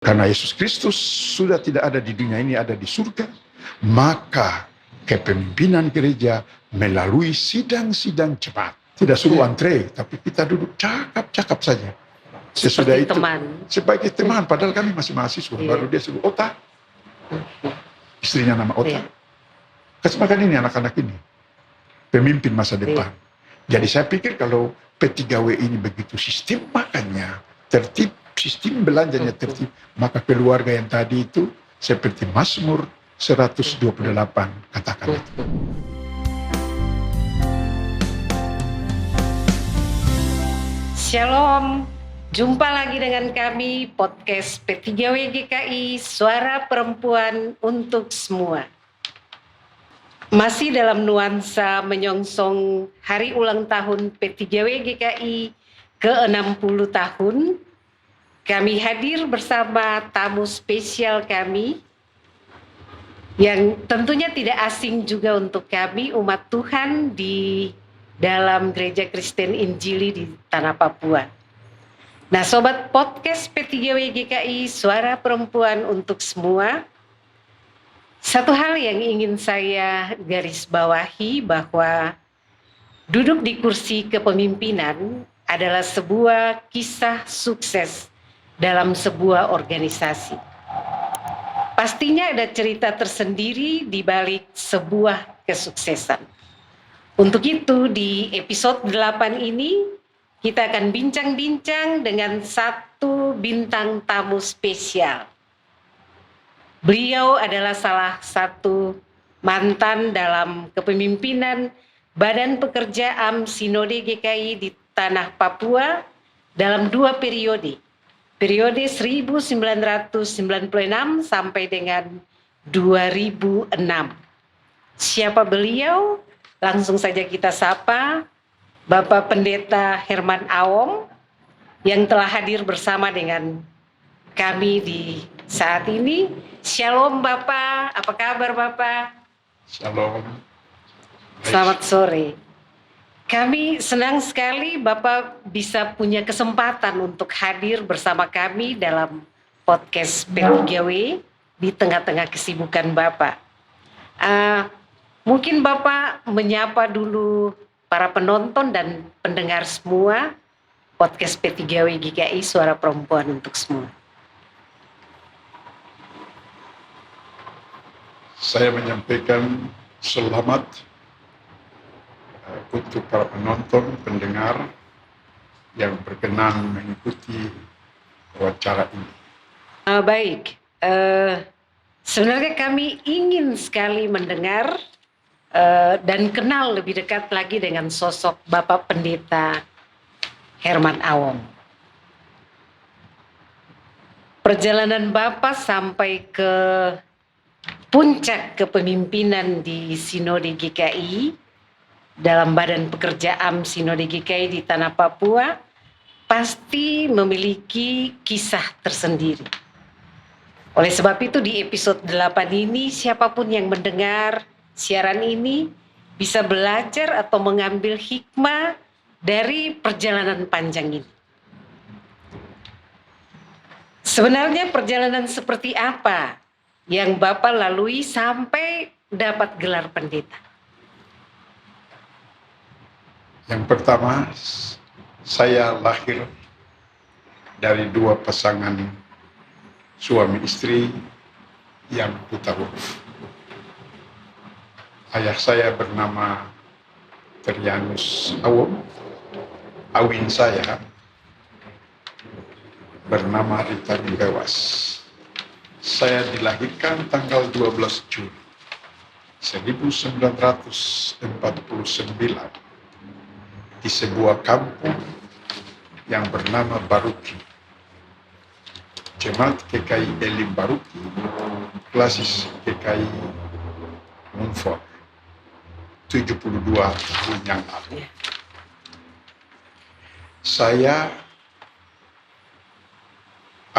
Karena Yesus Kristus sudah tidak ada di dunia ini, ada di surga, maka kepemimpinan gereja melalui sidang-sidang cepat. Tidak suruh antre, tapi kita duduk cakap-cakap saja. Sesudah Seperti itu, teman. sebagai teman, padahal kami masih mahasiswa. Baru dia suruh Ota, istrinya nama Ota. Kasih ini anak-anak ini, pemimpin masa depan. Jadi saya pikir kalau P3W ini begitu sistem makannya, tertib, sistem belanjanya tertib, maka keluarga yang tadi itu seperti Mazmur 128 katakan itu. Shalom, jumpa lagi dengan kami podcast P3W GKI, Suara Perempuan untuk Semua. Masih dalam nuansa menyongsong hari ulang tahun P3W GKI ke-60 tahun, kami hadir bersama tamu spesial kami yang tentunya tidak asing juga untuk kami, umat Tuhan di dalam Gereja Kristen Injili di Tanah Papua. Nah, sobat podcast P3W GKI, Suara Perempuan untuk Semua, satu hal yang ingin saya garis bawahi bahwa duduk di kursi kepemimpinan adalah sebuah kisah sukses dalam sebuah organisasi. Pastinya ada cerita tersendiri di balik sebuah kesuksesan. Untuk itu di episode 8 ini kita akan bincang-bincang dengan satu bintang tamu spesial. Beliau adalah salah satu mantan dalam kepemimpinan Badan Pekerja AM Sinode GKI di Tanah Papua dalam 2 periode. Periode 1996 sampai dengan 2006. Siapa beliau? Langsung saja kita sapa Bapak Pendeta Herman Awom yang telah hadir bersama dengan kami di saat ini. Shalom Bapak, apa kabar Bapak? Shalom. Selamat sore. Kami senang sekali Bapak bisa punya kesempatan untuk hadir bersama kami dalam podcast P3W di tengah-tengah kesibukan Bapak. Mungkin Bapak menyapa dulu para penonton dan pendengar semua podcast P3W GKI, Suara Perempuan untuk Semua. Saya menyampaikan selamat untuk para penonton, pendengar yang berkenan mengikuti wawancara ini. Baik, sebenarnya kami ingin sekali mendengar dan kenal lebih dekat lagi dengan sosok Bapak Pendeta Herman Awom. Perjalanan Bapak sampai ke puncak kepemimpinan di Sinode GKI dalam Badan Pekerja AM Sinode GKI di Tanah Papua pasti memiliki kisah tersendiri. Oleh sebab itu di episode 8 ini siapapun yang mendengar siaran ini bisa belajar atau mengambil hikmah dari perjalanan panjang ini. Sebenarnya perjalanan seperti apa yang Bapak lalui sampai dapat gelar pendeta? Yang pertama, saya lahir dari 2 pasangan suami istri yang buta huruf. Ayah saya bernama Trianus Awom, awin saya bernama Rita Bewas. Saya dilahirkan tanggal 12 Juli 1949 di sebuah kampung yang bernama Baruti. Jemaat GKI Elim Baruti, klasis GKI Munford, 72 tahun yang lalu.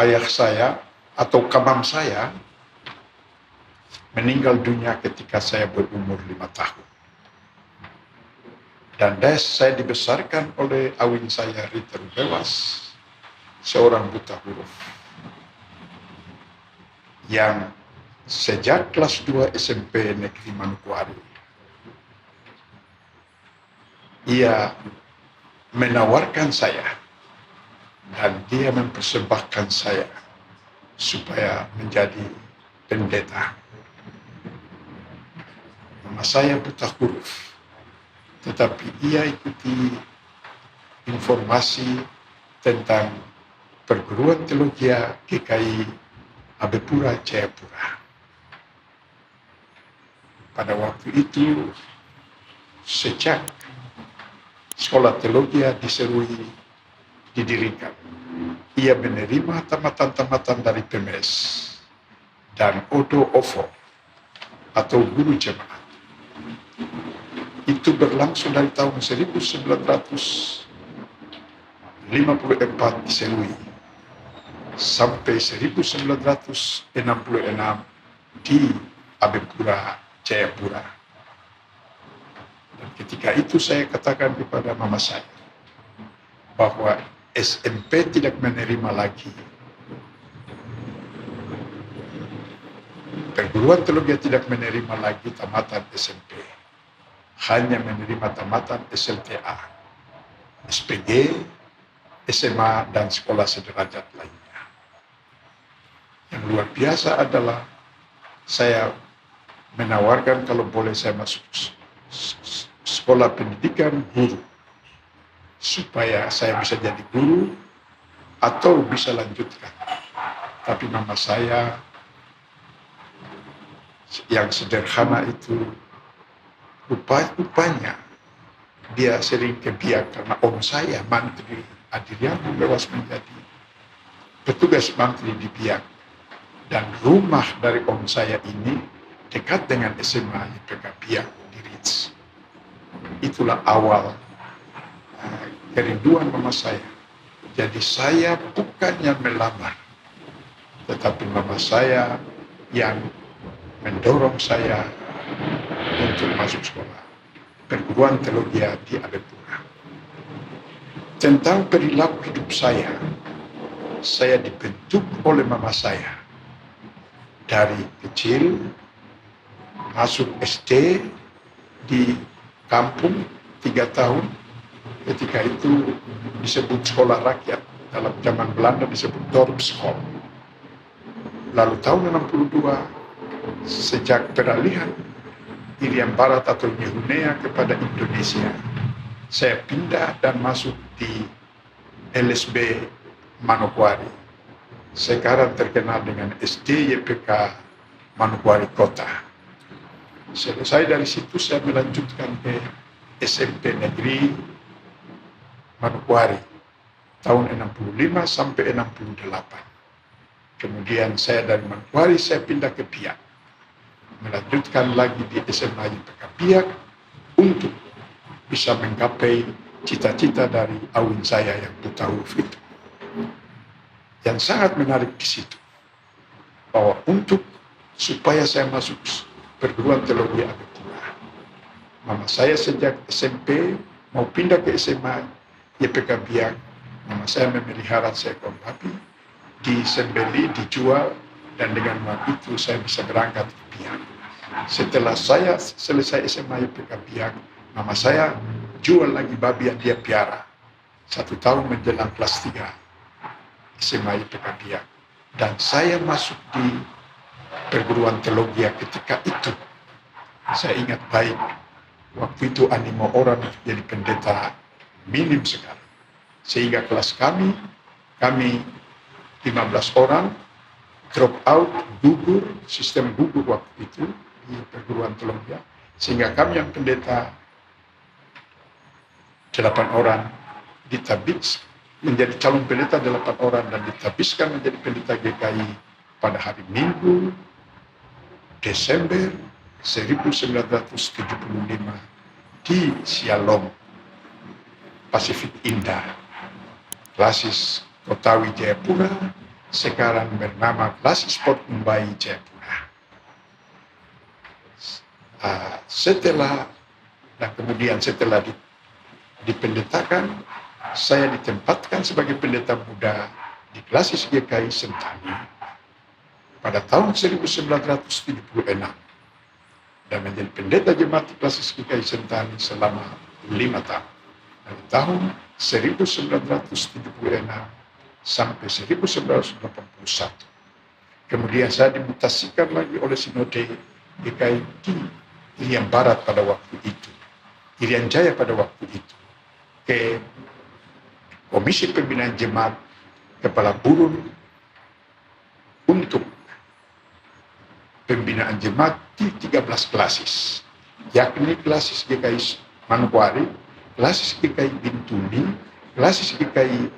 Ayah saya atau kamam saya meninggal dunia ketika saya berumur 5 tahun. Dan saya dibesarkan oleh awin saya Rita Bewas, seorang buta huruf. yang sejak kelas 2 SMP Negeri Manokwari, ia menawarkan saya dan dia mempersembahkan saya supaya menjadi pendeta. Nama saya buta huruf, tetapi ia ikuti informasi tentang perguruan teologi GKI Abepura Jayapura. Pada waktu itu, sejak sekolah teologi di Serui didirikan, ia menerima tamatan-tamatan dari PMS dan Odo Ofo atau guru jemaat. Itu berlangsung dari tahun 1954 di Serui sampai 1966 di Abepura Jayapura. Dan ketika itu saya katakan kepada mama saya bahwa SMP tidak menerima lagi, perguruan teologi tidak menerima lagi tamatan SMP, hanya menerima tamatan SLTA, SPG, SMA, dan sekolah sederajat lainnya. Yang luar biasa adalah saya menawarkan kalau boleh saya masuk sekolah pendidikan guru, supaya saya bisa jadi guru atau bisa lanjutkan. Tapi mama saya yang sederhana itu, rupanya dia sering kebiak karena om saya, Mantri Adirianto, lewas menjadi petugas mantri di Biak. Dan rumah dari om saya ini dekat dengan SMA YPK Biak di Ritz. Itulah awal kerinduan mama saya. Jadi saya bukannya melamar, tetapi mama saya yang mendorong saya untuk masuk sekolah perguruan teologi di Abepura. Tentang perilaku hidup saya dibentuk oleh mama saya. Dari kecil masuk SD di kampung 3 tahun, ketika itu disebut sekolah rakyat, dalam zaman Belanda disebut dorpschool. Lalu tahun 62, sejak peralihan Irian Barat atau Yehunea kepada Indonesia, saya pindah dan masuk di LSB Manokwari. Sekarang terkenal dengan SD YPK Manokwari Kota. Selesai dari situ saya melanjutkan ke SMP Negeri Manokwari tahun 65 sampai 68. Kemudian saya dari Manokwari saya pindah ke Biak, melanjutkan lagi di SMA YPK Biak untuk bisa menggapai cita-cita dari awin saya yang buta huruf itu. Yang sangat menarik di situ, bahwa supaya saya masuk perguruan teologi Abepura, mama saya sejak SMP mau pindah ke SMA YPK Biak, mama saya memelihara seekor babi, disembeli, dijual, dan dengan uang itu saya bisa berangkat ke Biak. Setelah saya selesai SMA YPK Biak, mama saya jual lagi babi yang dia piara 1 tahun menjelang kelas 3 SMA YPK Biak, dan saya masuk di perguruan teologi ketika itu. Saya ingat baik, waktu itu animo orang jadi pendeta minim sekali, sehingga kelas kami 15 orang drop out, gugur, sistem gugur waktu itu di perguruan teologi, sehingga kami yang pendeta 8 orang ditabis menjadi calon pendeta 8 orang dan ditabiskan menjadi pendeta GKI pada hari Minggu Desember 1975 di Sialong, Pasifik Indah, Klasis Kotawi Jayapura, sekarang bernama Klasis Sport Mumbai Jayapura. Setelah dipendetakan, saya ditempatkan sebagai pendeta muda di Klasis GKI Sentani pada tahun 1976 dan menjadi pendeta jemaat Klasis GKI Sentani selama 5 tahun. Dari tahun 1976 sampai 1981. Kemudian saya dimutasikan lagi oleh Sinode GKI di Irian Barat pada waktu itu, Irian Jaya pada waktu itu, ke Komisi Pembinaan Jemaat Kepala Burun untuk pembinaan jemaat di 13 klasis, yakni klasis GKI Manokwari, klasis GKI Bintuni, klasis GKI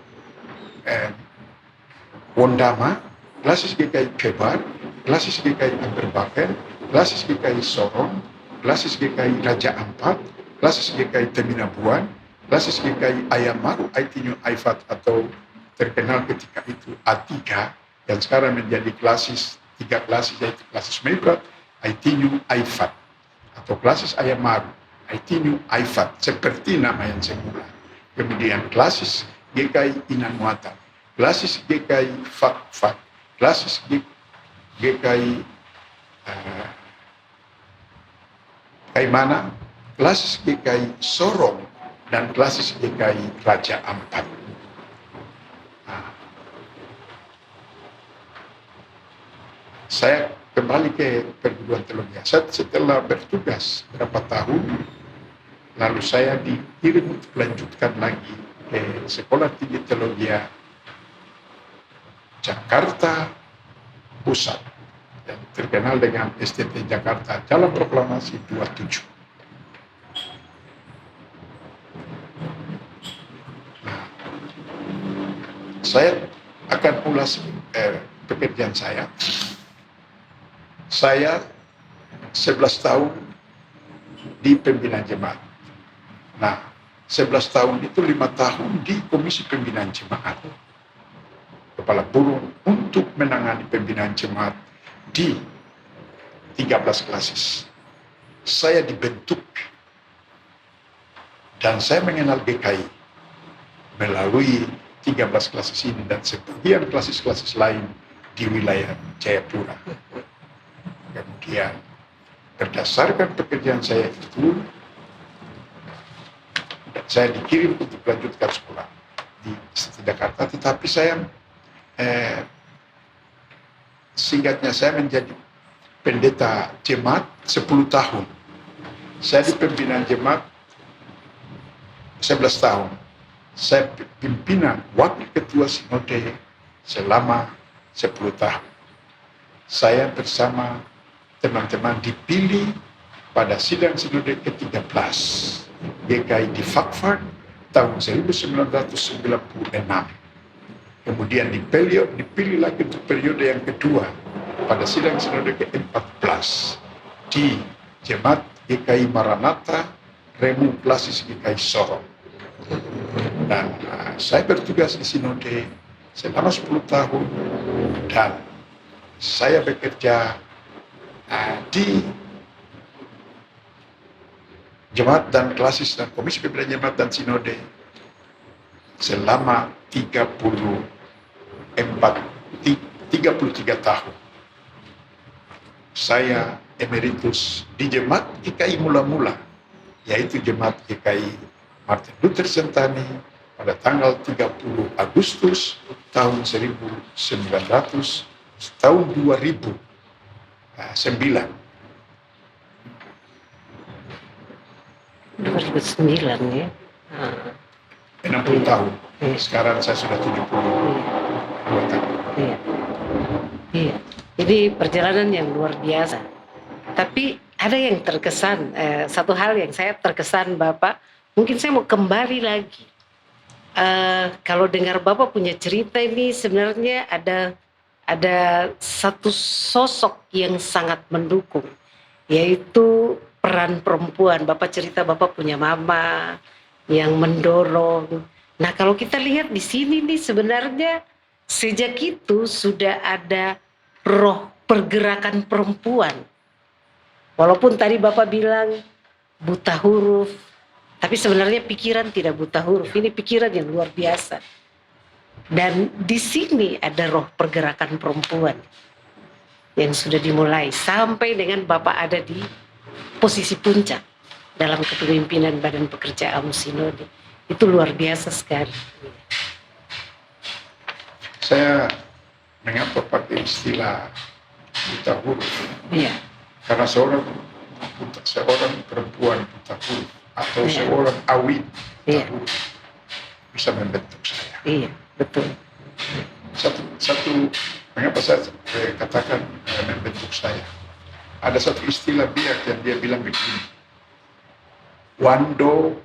Wondama, klasis GKI Kebar, klasis GKI Amberbaken, klasis GKI Sorong, klasis GKI Raja Ampat, klasis GKI Teminabuan, klasis GKI Ayamaru Aitinyu Aifat atau terkenal ketika itu A3 dan sekarang menjadi klasis 3 klasis, yaitu klasis Mebrat Aitinyu Aifat atau klasis Ayamaru Aitinyu Aifat seperti nama yang semula. Kemudian klasis GKI Inanuata, klasis GKI Fakfak, klasis GKI Kaimana, klasis GKI Sorong, dan klasis GKI Raja Ampat. Saya kembali ke perguruan teologi. Setelah bertugas berapa tahun, lalu saya dikirim untuk melanjutkan lagi ke Sekolah Tinggi Teologi Jakarta Pusat yang terkenal dengan STT Jakarta Jalan Proklamasi 27. Nah, saya akan ulas pekerjaan saya. Saya 11 tahun di pembinaan jemaat. Nah, 11 tahun itu 5 tahun di Komisi Pembinaan Jemaat Kepala Burung untuk menangani pembinaan jemaat di 13 klasis. Saya dibentuk dan saya mengenal GKI melalui 13 klasis ini dan sebagian klasis-klasis lain di wilayah Jayapura. Kemudian berdasarkan pekerjaan saya itu, saya dikirim untuk melanjutkan sekolah di Jakarta, tetapi saya singkatnya saya menjadi pendeta jemaat 10 tahun. Saya di pembinaan jemaat 11 tahun. Saya pimpinan wakil ketua sinode selama 10 tahun. Saya bersama teman-teman dipilih pada sidang sinode ke-13 GKI di Fakfak tahun 1996. Kemudian dipilih lagi untuk periode yang kedua pada sidang sinode ke-14 di Jemaat GKI Maranatha Remu Klasis GKI Sorong. Dan saya bertugas di sinode selama 10 tahun dan saya bekerja di jemaat dan klasis dan komisi pembinaan jemaat dan sinode selama 33 tahun. Saya emeritus di jemaat GKI mula-mula, yaitu jemaat GKI Martin Luther Sentani pada tanggal 30 Agustus tahun 1900 tahun 2009. 2009 ya. 60 tahun. Sekarang saya sudah 72 tahun. Iya. Iya. Jadi perjalanan yang luar biasa. Tapi ada yang terkesan, satu hal yang saya terkesan Bapak, mungkin saya mau kembali lagi. Kalau dengar Bapak punya cerita ini sebenarnya ada satu sosok yang sangat mendukung, yaitu peran perempuan. Bapak cerita Bapak punya mama yang mendorong. Nah, kalau kita lihat di sini nih sebenarnya sejak itu sudah ada roh pergerakan perempuan. Walaupun tadi Bapak bilang buta huruf, tapi sebenarnya pikiran tidak buta huruf. Ini pikiran yang luar biasa. Dan di sini ada roh pergerakan perempuan. yang sudah dimulai sampai dengan Bapak ada di posisi puncak dalam kepemimpinan Badan Pekerja AMU Sinode. Itu luar biasa sekali. Saya mengapa pakai istilah buta huruf? Iya, Karena seorang perempuan buta huruf atau Iya. seorang awit buta Iya. huruf bisa membentuk saya. iya, betul. Satu mengapa saya katakan membentuk saya? Ada satu istilah Biak yang dia bilang begini, Wando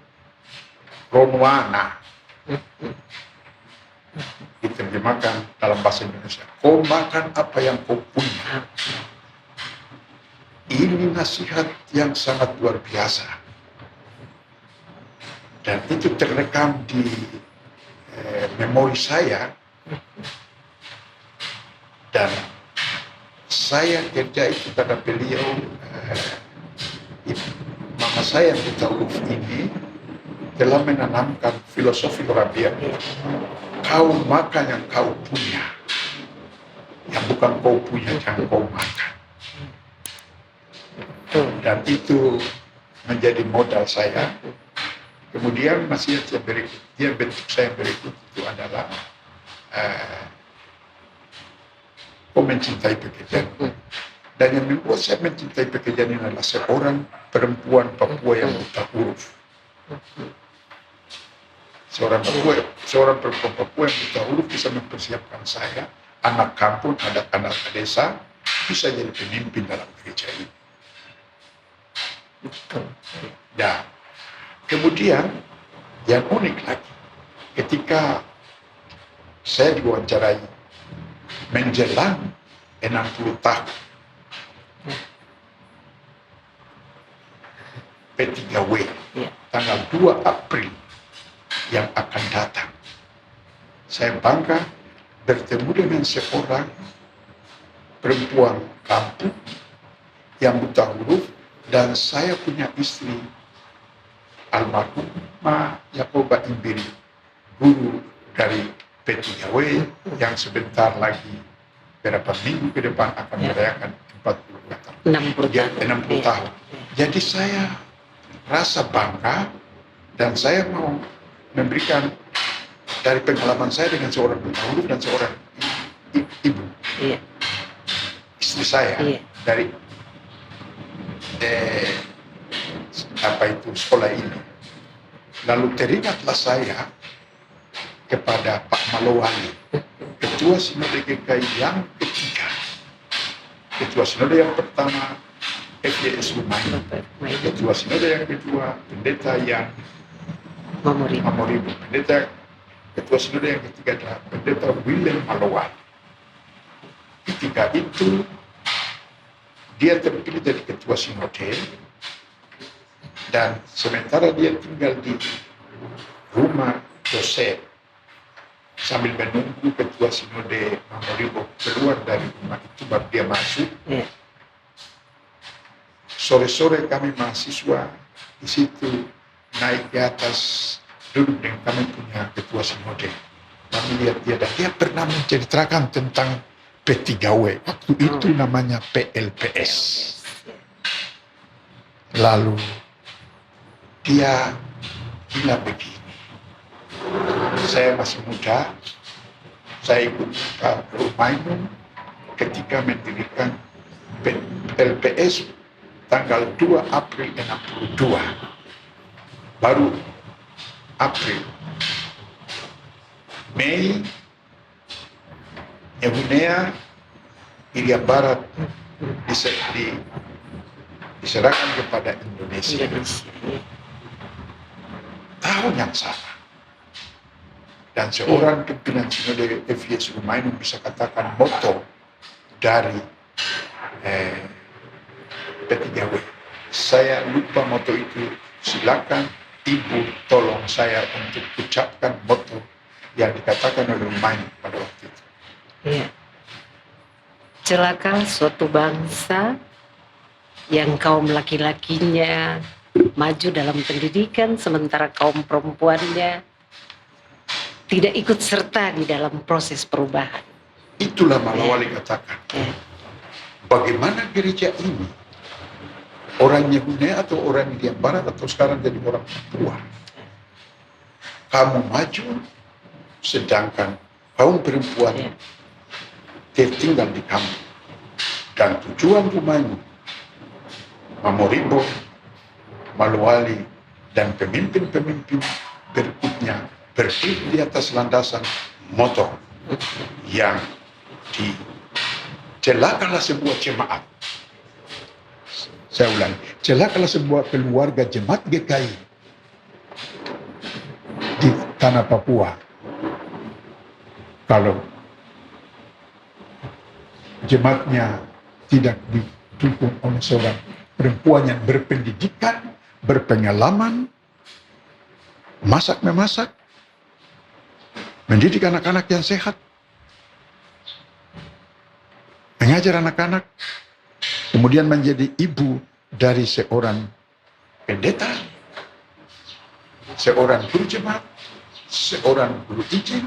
Ronwana, diterjemahkan dalam bahasa Indonesia, kau makan apa yang kau punya. Ini nasihat yang sangat luar biasa, dan itu terekam di memori saya, dan saya kerja itu karena beliau, mama saya yang buta huruf ini telah menanamkan filosofi Rabiat. Kau makan yang kau punya, yang bukan kau punya jangan kau makan. Dan itu menjadi modal saya. Kemudian nasihat yang berikut, dia bentuk saya berikut itu adalah kau mencintai pekerjaan. Dan yang membuat saya mencintai pekerjaan ini adalah seorang perempuan Papua yang buta huruf. Seorang perempuan Papua yang buta huruf bisa mempersiapkan saya, anak kampung, anak desa, bisa jadi pemimpin dalam gereja ini. Dan kemudian yang unik lagi, ketika saya diwawancarai menjelang 60 tahun P3W, tanggal 2 April yang akan datang, saya bangga bertemu dengan seorang perempuan kampung yang buta huruf, dan saya punya istri almarhumah Yakoba Imbiri, guru dari P3W yang sebentar lagi beberapa minggu ke depan akan merayakan 60 tahun. Jadi saya rasa bangga, dan saya mau memberikan dari pengalaman saya dengan seorang buta huruf dan seorang ibu, istri saya, dari sekolah ini. Lalu teringatlah saya kepada Pak Malowali, Ketua Sinode GKI yang ketiga. Ketua Sinode yang pertama FYS Lumayu, Ketua Sinode yang kedua Pendeta yang Mamoribu, Ketua Sinode yang ketiga adalah Pendeta William Malowali. Ketika itu dia terpilih jadi Ketua Sinode, dan sementara dia tinggal di rumah Joseph sambil menunggu Ketua Sinode Mamoribo keluar dari rumah itu baru dia masuk. Sore-sore kami mahasiswa di situ naik di atas, duduk dengan kami punya Ketua Sinode. Kami lihat dia, dan dia pernah menceritakan tentang P3W, waktu itu namanya PLPS. Lalu dia bilang begini, saya masih muda, saya ikut Pak Rumaimun ketika mendirikan LPS tanggal 2 April 62. Baru April, Mei, Yahunea, Irian Barat diserahkan kepada Indonesia. Tahun yang sama. Dan seorang pimpinan Sinode FYS Lumainu bisa katakan moto dari P3W. Saya lupa moto itu, silakan Ibu tolong saya untuk ucapkan moto yang dikatakan oleh Lumainu pada waktu itu. Celaka suatu bangsa yang kaum laki-lakinya maju dalam pendidikan, sementara kaum perempuannya tidak ikut serta di dalam proses perubahan. Itulah Malowali katakan. bagaimana gereja ini, orang Yahudi atau orang India Barat atau sekarang jadi orang Papua, kamu maju, sedangkan kaum perempuan tertinggal di kamu. Dan tujuan rumahmu, Mamoribo, Maluali, dan pemimpin-pemimpin berikutnya berdiri di atas landasan motor yang celakalah sebuah jemaat. Saya ulangi, celakalah sebuah keluarga jemaat GKI di tanah Papua kalau jemaatnya tidak didukung oleh seorang perempuan yang berpendidikan, berpengalaman, masak-memasak, mendidik anak-anak yang sehat, mengajar anak-anak, kemudian menjadi ibu dari seorang pendeta, seorang guru jemaat, seorang guru izin,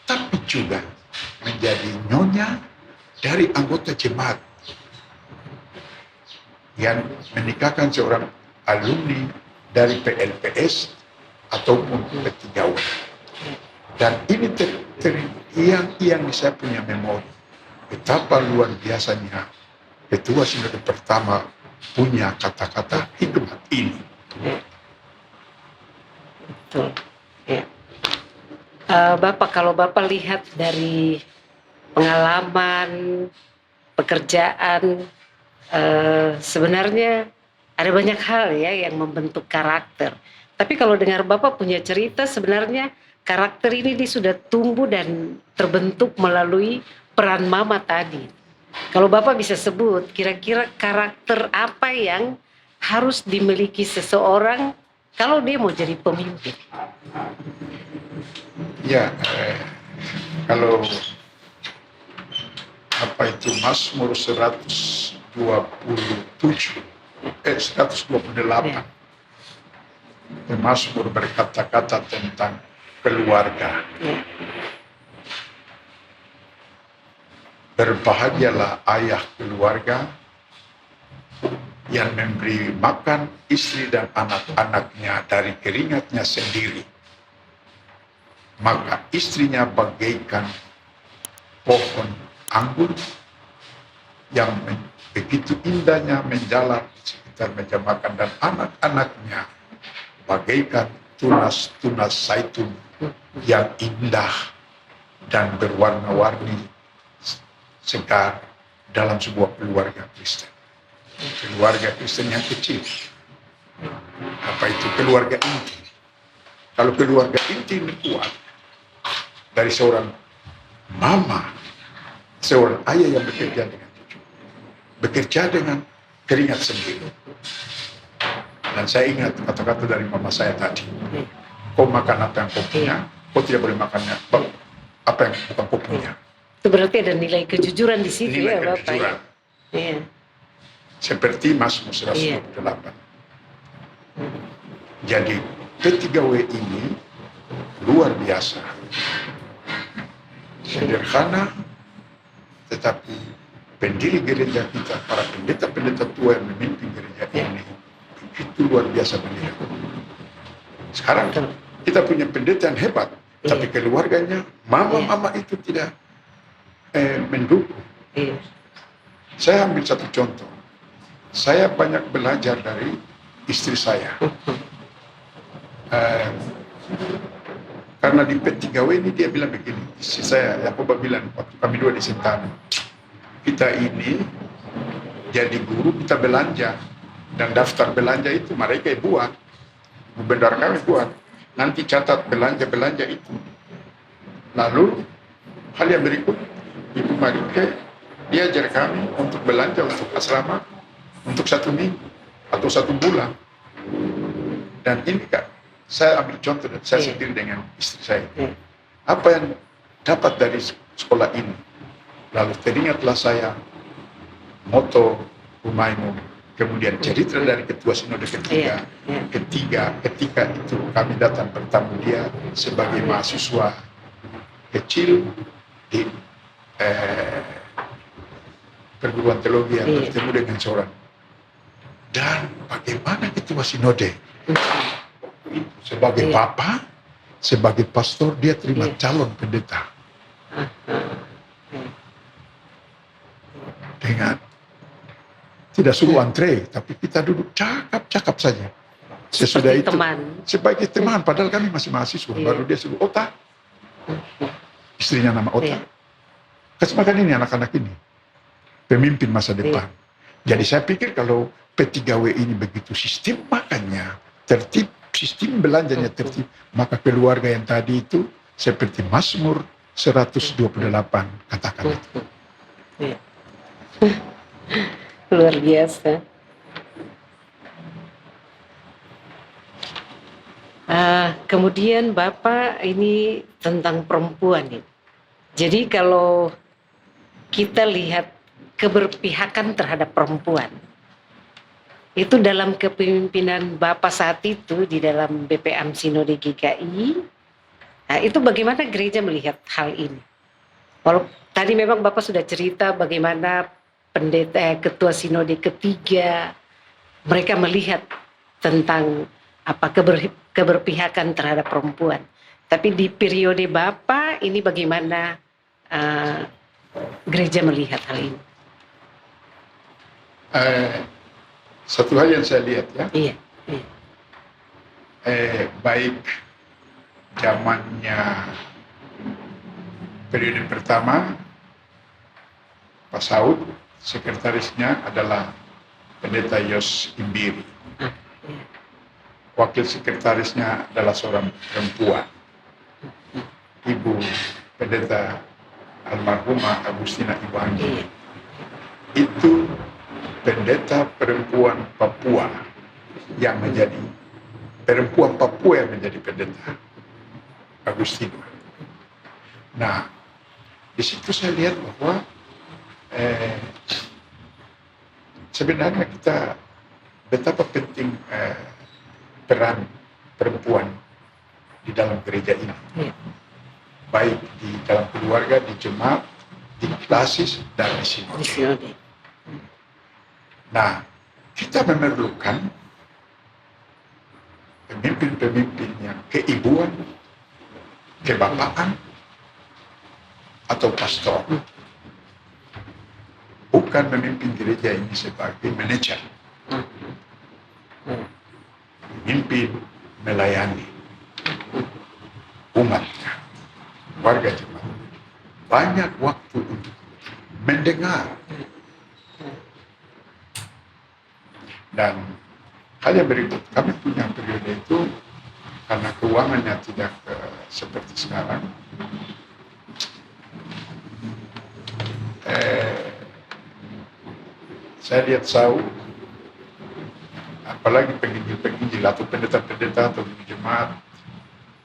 tapi juga menjadi nyonya dari anggota jemaat yang menikahkan seorang alumni dari PLPS ataupun P3W. Dan ini yang saya punya memori betapa luar biasanya Ketua Sinode pertama punya kata-kata hikmat ini. Betul. Ya. Bapak, kalau Bapak lihat dari pengalaman pekerjaan, sebenarnya ada banyak hal ya yang membentuk karakter. Tapi kalau dengar Bapak punya cerita, sebenarnya karakter ini sudah tumbuh dan terbentuk melalui peran mama tadi. Kalau Bapak bisa sebut, kira-kira karakter apa yang harus dimiliki seseorang kalau dia mau jadi pemimpin? Ya, kalau apa itu Mazmur 128, Mazmur berkata-kata tentang keluarga. Berbahagialah ayah keluarga yang memberi makan istri dan anak-anaknya dari keringatnya sendiri. Maka istrinya bagaikan pohon anggur yang begitu indahnya menjalar di sekitar meja makan, dan anak-anaknya bagaikan tunas-tunas zaitun yang indah dan berwarna-warni segar dalam sebuah keluarga Kristen. Keluarga Kristen yang kecil. Apa itu keluarga inti? Kalau keluarga inti ini kuat dari seorang mama, seorang ayah yang bekerja dengan cucu, bekerja dengan keringat sendiri. Dan saya ingat kata-kata dari mama saya tadi, kau makan apa yang kau punya, kau tidak boleh makannya apa yang bukan kau punya. Itu berarti ada nilai kejujuran di situ, nilai ya Bapak. kejujuran. Iya. Seperti Mazmur 128. Jadi P3W ini luar biasa. Sederhana, tetapi pendiri gereja kita, para pendeta-pendeta tua yang memimpin gereja ini, begitu luar biasa beliau. Sekarang kita punya pendeta yang hebat, tapi keluarganya, mama-mama itu tidak mendukung. Saya ambil satu contoh. Saya banyak belajar dari istri saya. Karena di P3W ini dia bilang begini, istri saya, Yakoba bilang, waktu kami dua di Sentana, kita ini jadi guru, kita belanja, dan daftar belanja itu mereka buat, gubernur kami buat, nanti catat belanja-belanja itu. Lalu hal yang berikut, Ibu Marike diajar kami untuk belanja untuk asrama untuk 1 minggu atau 1 bulan. Dan ini Kak, saya ambil contoh dan saya sendiri dengan istri saya. Apa yang dapat dari sekolah ini? Lalu teringatlah saya moto Rumaimu, kemudian cerita dari Ketua Sinode ketiga. Ketika itu kami datang bertamu dia sebagai mahasiswa kecil di perguruan teologi yang Iya. bertemu dengan seorang. Dan bagaimana ketua sinode sebagai Iya. bapak, sebagai pastor dia terima Iya. calon pendeta dengan tidak suruh antre, tapi kita duduk cakap-cakap saja. Sesudah Seperti itu teman. sebagai teman, padahal kami masih mahasiswa. Iya. Baru dia suruh Ota, istrinya nama Ota. Iya. Kasih makan ini anak-anak ini, pemimpin masa depan. Jadi saya pikir kalau P3W ini begitu sistem makannya tertib, sistem belanjanya tertib, maka keluarga yang tadi itu seperti Mazmur 128 katakan itu. Iya. Luar biasa. Kemudian Bapak ini tentang perempuan ini. Jadi kalau kita lihat keberpihakan terhadap perempuan, itu dalam kepemimpinan Bapak saat itu di dalam BPM Sinode GKI, nah itu bagaimana gereja melihat hal ini? Walau tadi memang Bapak sudah cerita bagaimana ketua Sinode ketiga, mereka melihat tentang keberpihakan terhadap perempuan. Tapi di periode Bapak ini bagaimana gereja melihat hal ini? Satu hal yang saya lihat ya, Iya. baik zamannya periode pertama Pak Saud, sekretarisnya adalah Pendeta Yos Imbiri. Wakil sekretarisnya adalah seorang perempuan, Ibu Pendeta almarhumah Agustina Ibu Anggi. Itu pendeta perempuan Papua yang menjadi pendeta Agustina. Nah, di situ saya lihat bahwa sebenarnya kita betapa penting peran perempuan di dalam gereja ini, baik di dalam keluarga, di jemaat, di klasis, dan di sinode. Nah, kita memerlukan pemimpin-pemimpin yang keibuan, kebapaan, atau pastor. Bukan memimpin gereja ini sebagai manajer. Memimpin, melayani umatnya, warga jemaat. Banyak waktu untuk mendengar. Dan hal yang berikut, kami punya periode itu karena keuangannya tidak seperti sekarang. Saya lihat Saud, apalagi penginjil atau pendeta-pendeta atau jemaat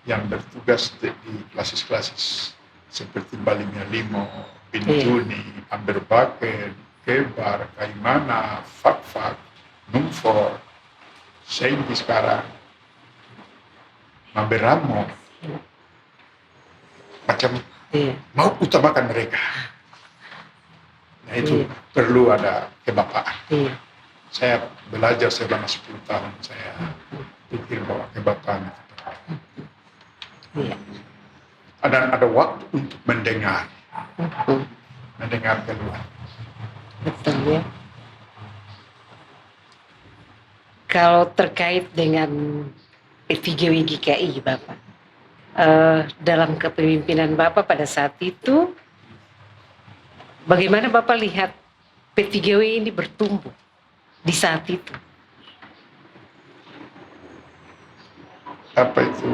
yang bertugas di klasis-klasis seperti Balimia Limo, Bintuni, Amberbaken, Kebar, Kaimana, Fakfak, Numfor, Sendi sekarang, Maberamo, macam mau utamakan mereka. Nah itu perlu ada kebapaan. Saya belajar selama 10 tahun, saya pikir bahwa kebapaan itu perlu. Dan ada waktu untuk mendengar, mendengar keluar. Betul ya. Kalau terkait dengan P3W GKI Bapak, dalam kepemimpinan Bapak pada saat itu, bagaimana Bapak lihat P3W ini bertumbuh di saat itu? Apa itu?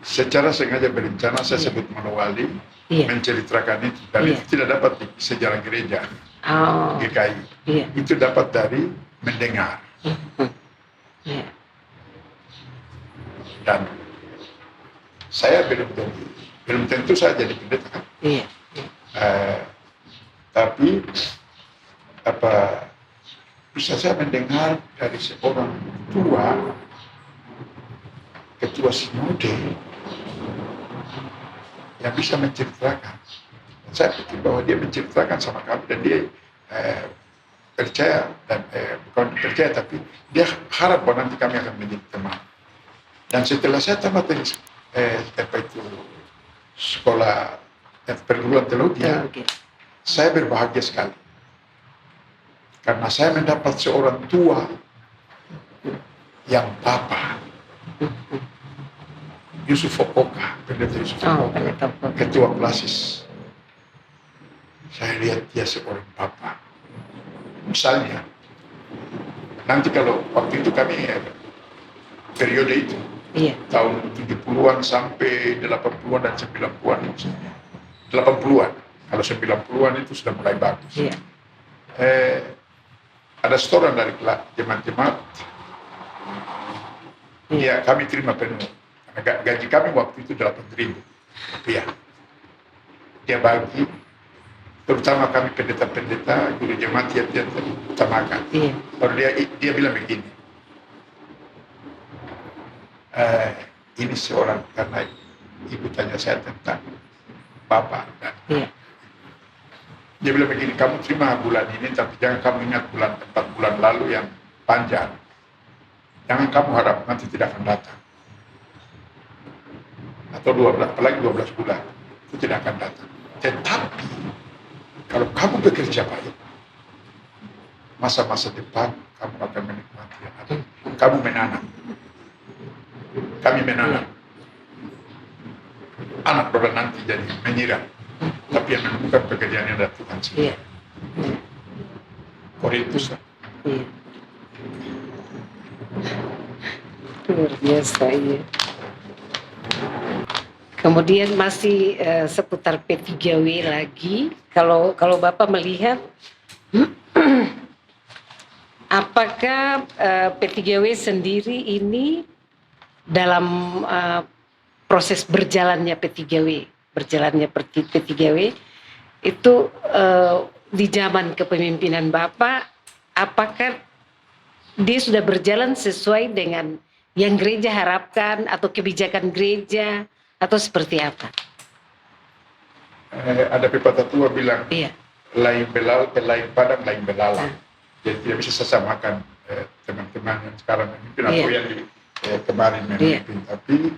Secara sengaja berencana saya sebut Manowali, menceritakan itu, dan itu tidak dapat di sejarah gereja GKI. Itu dapat dari mendengar. Dan saya belum tentu saya jadi pendeta kan. Tapi bisa saya mendengar dari seorang ketua sinode yang bisa menceritakan Saya pikir bahwa dia menceritakan sama kami dan dia percaya dan bukan percaya tapi dia harap bahwa nanti kami akan menjadi teman. Dan setelah saya tamat dari sekolah perguruan teologi, saya berbahagia sekali karena saya mendapat seorang tua yang Bapak Yusuf Okoka, pendeta Yusuf Okoka, ketua klasis. Saya lihat dia seorang Bapak. Misalnya, nanti kalau waktu itu kami periode itu, tahun 70-an sampai 80-an dan 90-an maksudnya. 80-an, kalau 90-an itu sudah mulai bagus. Ada setoran dari jemaat-jemaat, ya kami terima penuh. Gaji kami waktu itu 8.000 rupiah. Dia bagi, terutama kami pendeta-pendeta, guru jemaat dia utamakan. Lalu dia bilang begini, ini seorang, karena ibu tanya saya tentang Bapak. Dia bilang begini, kamu terima bulan ini, tapi jangan kamu ingat 4 bulan lalu yang panjang. Jangan kamu harap nanti tidak akan datang. Atau 12, apalagi 12 bulan, itu tidak akan datang. Tetapi, kalau kamu bekerja baik, masa-masa depan kamu akan menikmati yang ada. Kamu menanam. Kami menanam. Anak baru nanti jadi menyiram. Tapi yang menemukan pekerjaan yang ada Tuhan sendiri. Korintus. Luar biasa, iya. Kemudian masih seputar P3W lagi. Kalau Bapak melihat, apakah P3W sendiri ini dalam proses berjalannya P3W itu di zaman kepemimpinan Bapak, apakah dia sudah berjalan sesuai dengan yang gereja harapkan atau kebijakan gereja atau seperti apa? Ada pepatah tua bilang, lain padang, lain belalang. Jadi tidak bisa saya samakan teman-teman yang sekarang memimpin atau yang kemarin memimpin. Tapi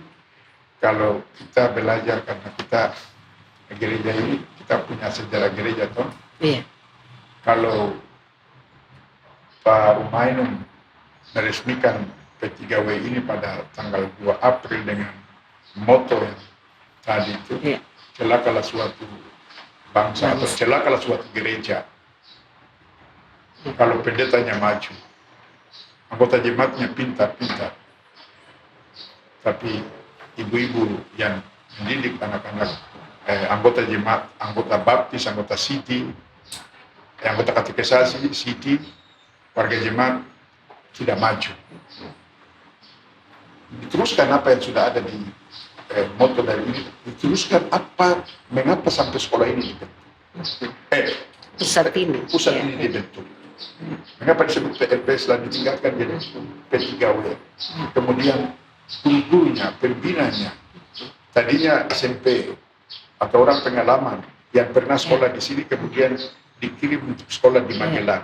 kalau kita belajar, karena kita gereja ini, kita punya sejarah gereja toh. Kalau Pak Rumainum meresmikan P3W ini pada tanggal 2 April dengan moto yang tadi itu, celakalah suatu bangsa atau celakalah suatu gereja kalau pendetanya maju, anggota jemaatnya pintar-pintar, tapi ibu-ibu yang mendidik anak-anak, anggota jemaat, anggota baptis, anggota city, anggota katekisasi, city, warga jemaat tidak maju. Diteruskan apa yang sudah ada di moto dari ini, diteruskan mengapa sampai sekolah ini dibentuk. Pusat ini dibentuk. Mengapa disebut PLP setelah ditinggalkan jadi P3W. Kemudian gurunya, pembinanya, tadinya SMP atau orang pengalaman yang pernah sekolah di sini kemudian dikirim untuk sekolah di Magelang,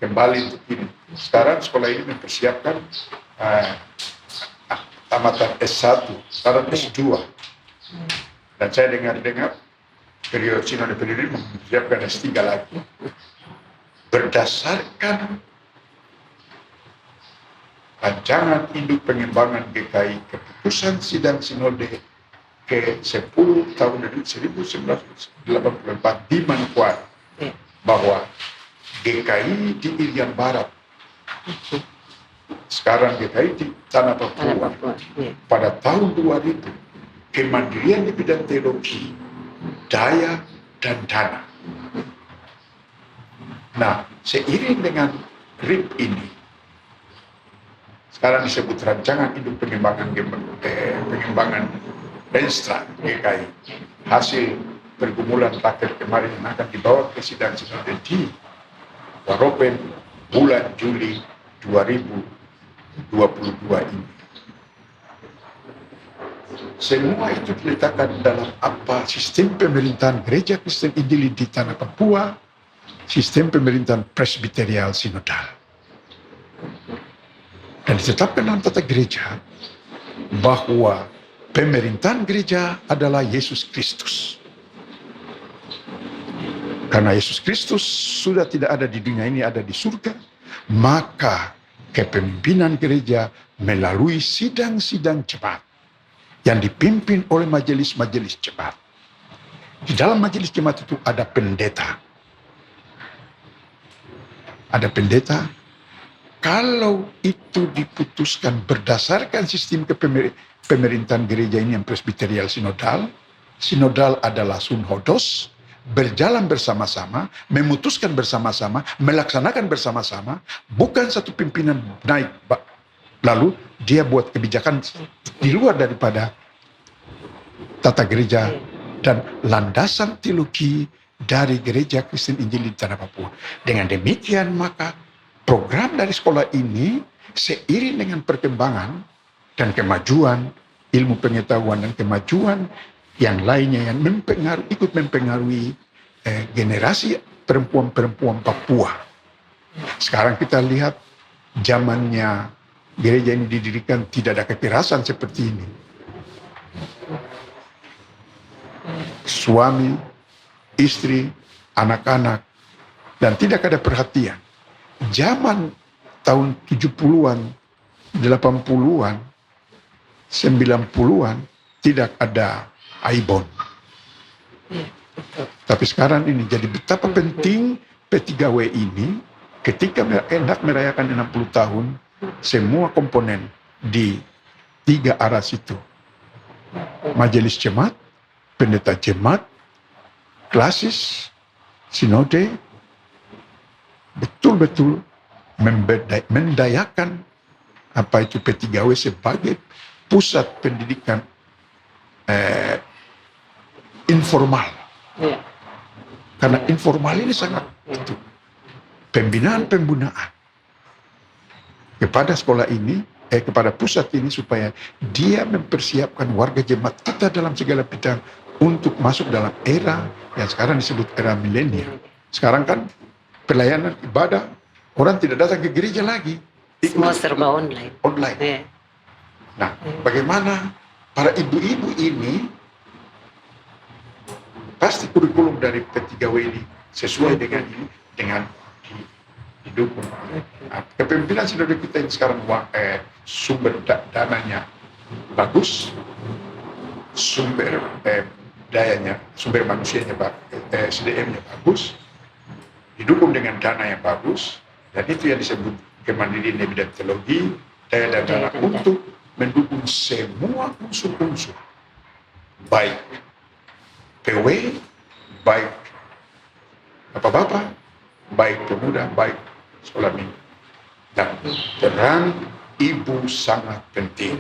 kembali untuk ini. Sekarang sekolah ini mempersiapkan tamatan S1, sekarang S2. Dan saya dengar periode Sinode Pendiri mempersiapkan S3 lagi. Berdasarkan rancangan induk pengembangan GKI, keputusan sidang Sinode ke-10 tahun 1984 di Manokwari, bahwa GKI di Irian Barat, sekarang GKI di Tanah Papua, pada tahun 2000, kemandirian di bidang teologi, daya, dan dana. Nah, seiring dengan RIP ini, sekarang disebut rancangan induk pengembangan Renstra GKI, hasil pergumulan rakyat kemarin yang akan dibawa ke sidang Sinode di Waropen bulan Juli 2022 ini. semua itu diletakkan dalam apa sistem pemerintahan gereja Kristen Injili di tanah Papua, sistem pemerintahan presbiterial sinodal. Dan ditetapkan dalam tata gereja bahwa pemerintahan gereja adalah Yesus Kristus. Karena Yesus Kristus sudah tidak ada di dunia ini, ada di surga, maka kepemimpinan gereja melalui sidang-sidang jemaat yang dipimpin oleh majelis-majelis jemaat. Di dalam majelis jemaat itu ada pendeta. Ada pendeta. Kalau itu diputuskan berdasarkan sistem pemerintahan gereja ini yang presbiterial sinodal, sinodal adalah sunhodos, berjalan bersama-sama, memutuskan bersama-sama, melaksanakan bersama-sama, bukan satu pimpinan naik, lalu dia buat kebijakan di luar daripada tata gereja dan landasan teologi dari gereja Kristen Injili di tanah Papua. Dengan demikian maka program dari sekolah ini seiring dengan perkembangan dan kemajuan ilmu pengetahuan dan kemajuan yang lainnya yang ikut mempengaruhi generasi perempuan-perempuan Papua. Sekarang kita lihat zamannya gereja ini didirikan tidak ada kekerasan seperti ini. Suami, istri, anak-anak, dan tidak ada perhatian. Zaman tahun 70-an, 80-an, 90-an tidak ada Aibon. Tapi sekarang ini jadi betapa penting P3W ini ketika hendak merayakan 60 tahun, semua komponen di 3 arah situ. Majelis jemaat, pendeta jemaat, klasis, sinode, betul-betul mendayakan apa itu P3W sebagai pusat pendidikan informal. Karena informal ini sangat itu, pembinaan kepada sekolah ini, kepada pusat ini supaya dia mempersiapkan warga jemaat kita dalam segala bidang untuk masuk dalam era yang sekarang disebut era milenial. Sekarang kan pelayanan ibadah, orang tidak datang ke gereja lagi. Semua serba online. Nah, bagaimana para ibu-ibu ini pasti kurikulum dari P3W ini sesuai dengan ini, dengan didukung. Nah, kepemimpinan sinode kita ini sekarang sumber dananya bagus, sumber dayanya, sumber manusianya, SDM-nya bagus, didukung dengan dana yang bagus, dan itu yang disebut kemandirian bidang teologi, daya dan dana untuk mendukung semua unsur-unsur, baik PW, baik bapak-bapak, baik pemuda, baik sekolah minggu. Dan peran ibu sangat penting.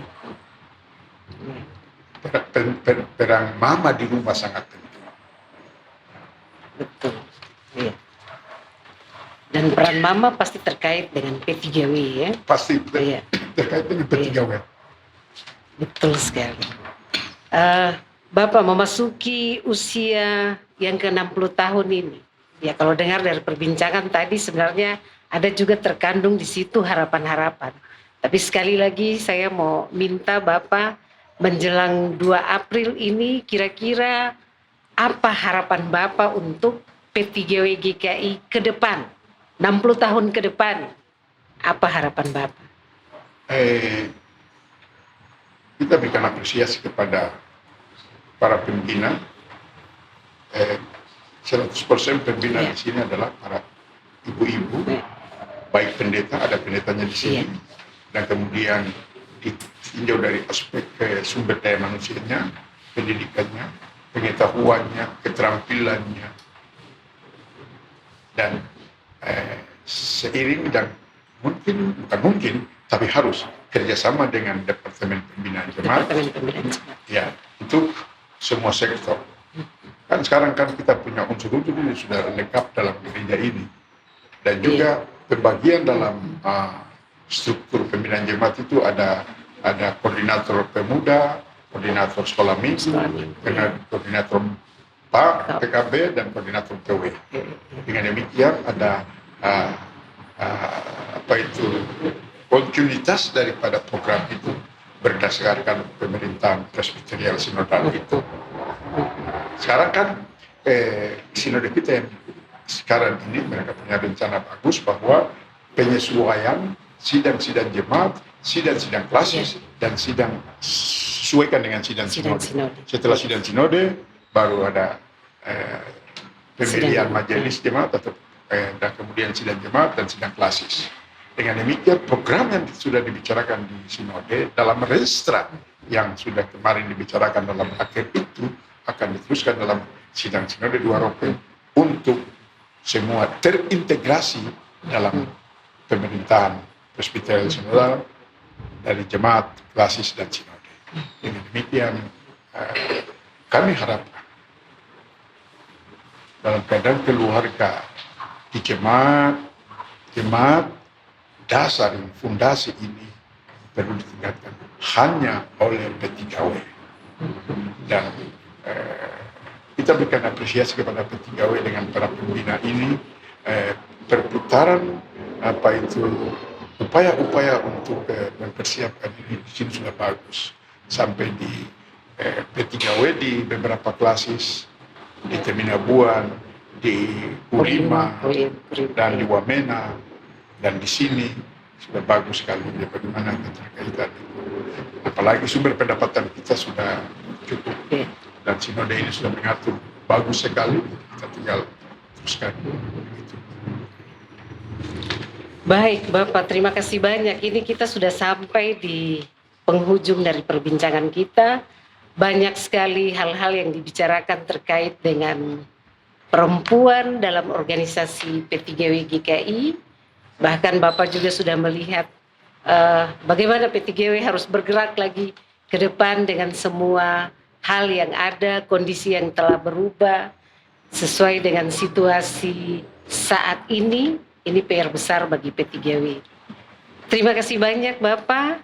Peran mama di rumah sangat penting. Betul. Iya. Dan peran mama pasti terkait dengan P3W ya. Pasti terkait dengan P3W. Betul sekali. Bapak memasuki usia yang ke-60 tahun ini. Ya kalau dengar dari perbincangan tadi sebenarnya ada juga terkandung di situ harapan-harapan. Tapi sekali lagi saya mau minta Bapak menjelang 2 April ini kira-kira apa harapan Bapak untuk P3W GKI ke depan? 60 tahun ke depan, apa harapan Bapak? Kita berikan apresiasi kepada para pimpinan. 100% pimpinan di sini adalah para ibu-ibu, baik pendeta, ada pendetanya di sini, dan kemudian ditinjau dari aspek sumber daya manusianya, pendidikannya, pengetahuannya, keterampilannya, dan seiring dan bukan mungkin, tapi harus kerjasama dengan Departemen Pembinaan Jemaat. Ya, itu semua sektor. Kan sekarang kan kita punya unsur-unsur ini sudah lengkap dalam gereja ini. Dan juga pembagian dalam struktur pembinaan jemaat itu ada koordinator pemuda, koordinator sekolah minggu, dengan koordinator PAK, PKB, dan koordinator PW. Dengan demikian ada kontinuitas daripada program itu berdasarkan pemerintahan presbiterial sinodal itu. Sekarang kan sinode kita yang sekarang ini mereka punya rencana bagus bahwa penyesuaian sidang-sidang jemaat, sidang-sidang klasis, dan sidang sesuaikan dengan sidang sinode. Setelah sidang sinode baru ada pemilihan majelis jemaat atau dan kemudian sidang jemaat dan sidang klasis. Dengan demikian program yang sudah dibicarakan di sinode dalam restra yang sudah kemarin dibicarakan dalam akhir itu akan diteruskan dalam sidang sinode 2 Rope untuk semua terintegrasi dalam pemerintahan presbiterial sinodal dari jemaat, klasis, dan sinode. Dengan demikian kami harapkan dalam keadaan keluarga di jemaat dasar yang fondasi ini perlu ditingkatkan hanya oleh P3W, dan kita berikan apresiasi kepada P3W dengan para pembina ini. Perputaran upaya-upaya untuk mempersiapkan ini di sini sudah bagus sampai di P3W di beberapa klasis di Teminabuan, di Ulima, dan di Wamena, dan di sini sudah bagus sekali ya, bagaimana keterkaitan itu. Apalagi sumber pendapatan kita sudah cukup dan sinode ini sudah mengatur bagus sekali, kita tinggal teruskan begitu. Baik Bapak, terima kasih banyak. Ini kita sudah sampai di penghujung dari perbincangan kita. Banyak sekali hal-hal yang dibicarakan terkait dengan perempuan dalam organisasi P3W GKI. Bahkan Bapak juga sudah melihat bagaimana P3W harus bergerak lagi ke depan dengan semua hal yang ada, kondisi yang telah berubah sesuai dengan situasi saat ini PR besar bagi P3W. Terima kasih banyak Bapak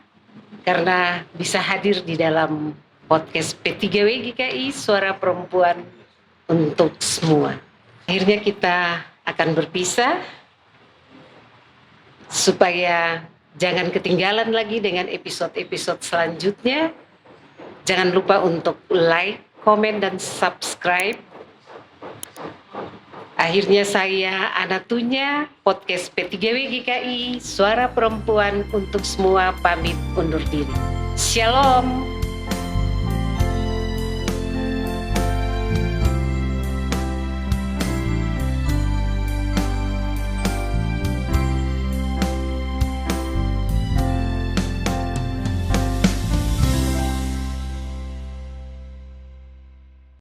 karena bisa hadir di dalam podcast P3W GKI, Suara Perempuan untuk Semua. Akhirnya kita akan berpisah supaya jangan ketinggalan lagi dengan episode-episode selanjutnya. Jangan lupa untuk like, komen, dan subscribe. Akhirnya saya Anatunya, podcast P3W GKI, Suara Perempuan untuk Semua, pamit undur diri. Shalom.